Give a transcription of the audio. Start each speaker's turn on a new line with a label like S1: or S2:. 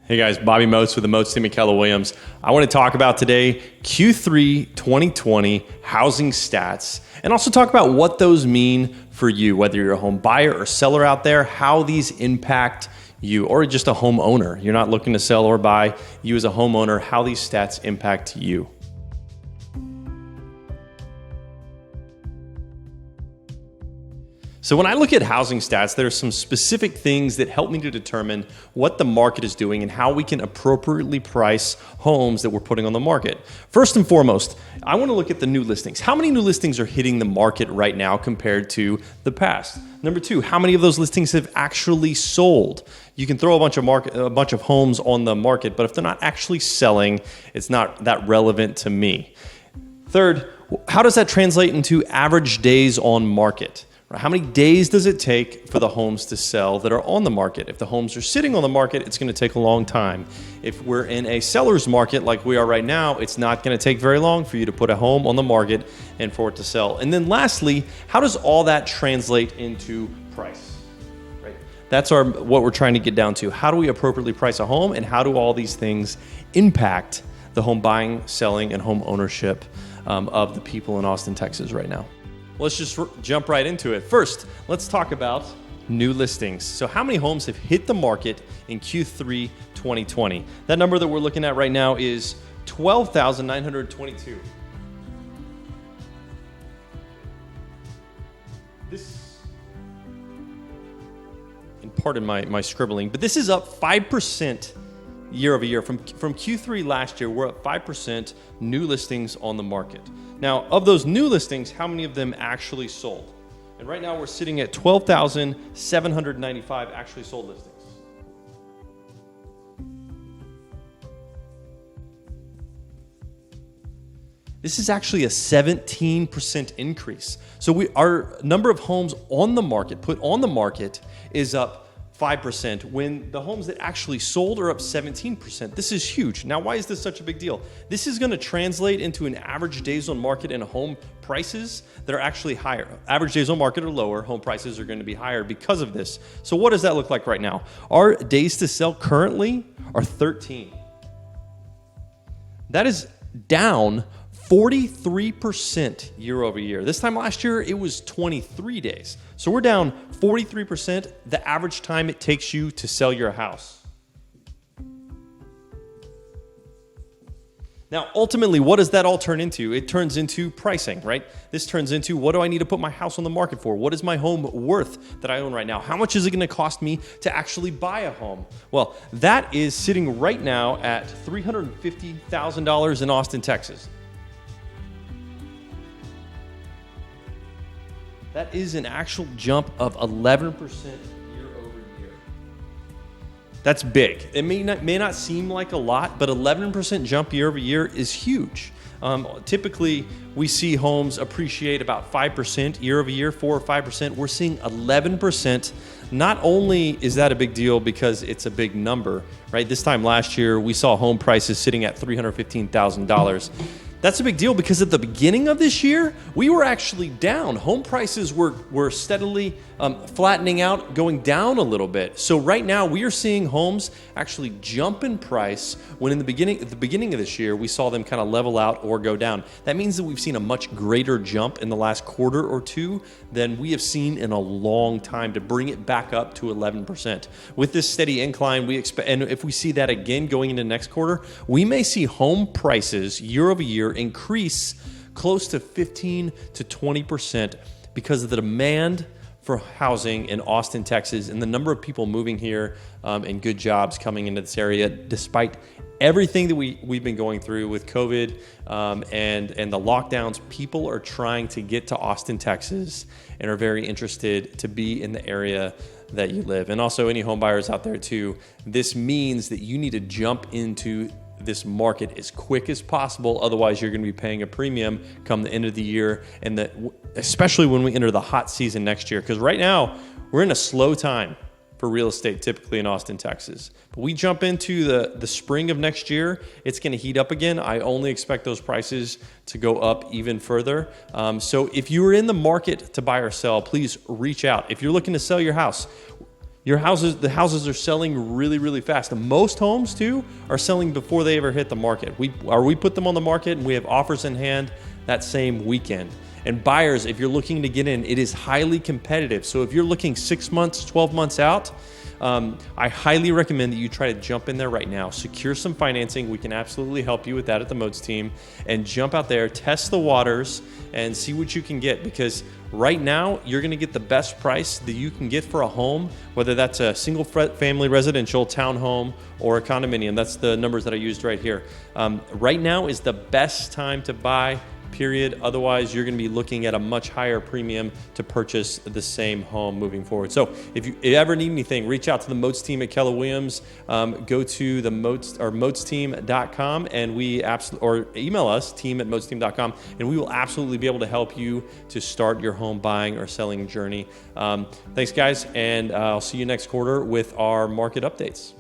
S1: Hey guys, Bobby Moats with the Moats Team at Keller Williams. I want to talk about today Q3 2020 housing stats and also talk about what those mean for you, whether you're a home buyer or seller out there, how these impact you, or just a homeowner. You're not looking to sell or buy, you as a homeowner, how these stats impact you. So when I look at housing stats, there are some specific things that help me to determine what the market is doing and how we can appropriately price homes that we're putting on the market. First and foremost, I want to look at the new listings. How many new listings are hitting the market right now compared to the past? Number two, how many of those listings have actually sold? You can throw a bunch of homes on the market, but if they're not actually selling, it's not that relevant to me. Third, how does that translate into average days on market? How many days does it take for the homes to sell that are on the market? If the homes are sitting on the market, it's going to take a long time. If we're in a seller's market like we are right now, it's not going to take very long for you to put a home on the market and for it to sell. And then lastly, how does all that translate into price? Right? That's what we're trying to get down to. How do we appropriately price a home, and how do all these things impact the home buying, selling, and home ownership of the people in Austin, Texas right now? Let's just jump right into it. First, let's talk about new listings. So how many homes have hit the market in Q3 2020? That number that we're looking at right now is 12,922. And pardon my scribbling, but this is up 5% year over year. From Q3 last year, we're up 5% new listings on the market. Now, of those new listings, how many of them actually sold? And right now we're sitting at 12,795 actually sold listings. This is actually a 17% increase. So our number of homes on the market, put on the market, is up 5%, when the homes that actually sold are up 17%. This is huge. Now, why is this such a big deal? This is going to translate into an average days on market and home prices that are actually higher. Average days on market are lower, home prices are going to be higher because of this. So what does that look like right now? Our days to sell currently are 13. That is down 43% year over year. This time last year, it was 23 days. So we're down 43%, the average time it takes you to sell your house. Now, ultimately, what does that all turn into? It turns into pricing, right? This turns into, what do I need to put my house on the market for? What is my home worth that I own right now? How much is it going to cost me to actually buy a home? Well, that is sitting right now at $350,000 in Austin, Texas. That is an actual jump of 11% year over year. That's big. It may not seem like a lot, but 11% jump year over year is huge. Typically, we see homes appreciate about 5% year over year, 4 or 5%. We're seeing 11%. Not only is that a big deal because it's a big number, right? This time last year, we saw home prices sitting at $315,000. That's a big deal because at the beginning of this year, we were actually down. Home prices were steadily flattening out, going down a little bit. So right now, we are seeing homes actually jump in price when at the beginning of this year, we saw them kind of level out or go down. That means that we've seen a much greater jump in the last quarter or two than we have seen in a long time to bring it back up to 11%. With this steady incline, we expect, and if we see that again going into next quarter, we may see home prices year over year increase close to 15 to 20% because of the demand for housing in Austin, Texas, and the number of people moving here and good jobs coming into this area, despite everything that we've been going through with COVID and the lockdowns. People are trying to get to Austin, Texas, and are very interested to be in the area that you live. And also any home buyers out there too, this means that you need to jump into this market as quick as possible. Otherwise, you're going to be paying a premium come the end of the year, and especially when we enter the hot season next year. Because right now, we're in a slow time for real estate, typically in Austin, Texas. But we jump into the spring of next year, it's going to heat up again. I only expect those prices to go up even further. So if you are in the market to buy or sell, please reach out. If you're looking to sell your house, the houses are selling really, really fast. And most homes too are selling before they ever hit the market. We put them on the market and we have offers in hand that same weekend. And buyers, if you're looking to get in, it is highly competitive. So if you're looking 6 months, 12 months out, I highly recommend that you try to jump in there right now. Secure some financing. We can absolutely help you with that at the Moats team. And jump out there, test the waters, and see what you can get. Because right now, you're going to get the best price that you can get for a home, whether that's a single family residential, townhome, or a condominium. That's the numbers that I used right here. Right now is the best time to buy, period. Otherwise, you're going to be looking at a much higher premium to purchase the same home moving forward. So if you ever need anything, reach out to the Moats team at Keller Williams. Go to the moatsteam.com and or email us, team@moatsteam.com, and we will absolutely be able to help you to start your home buying or selling journey. Thanks, guys, and I'll see you next quarter with our market updates.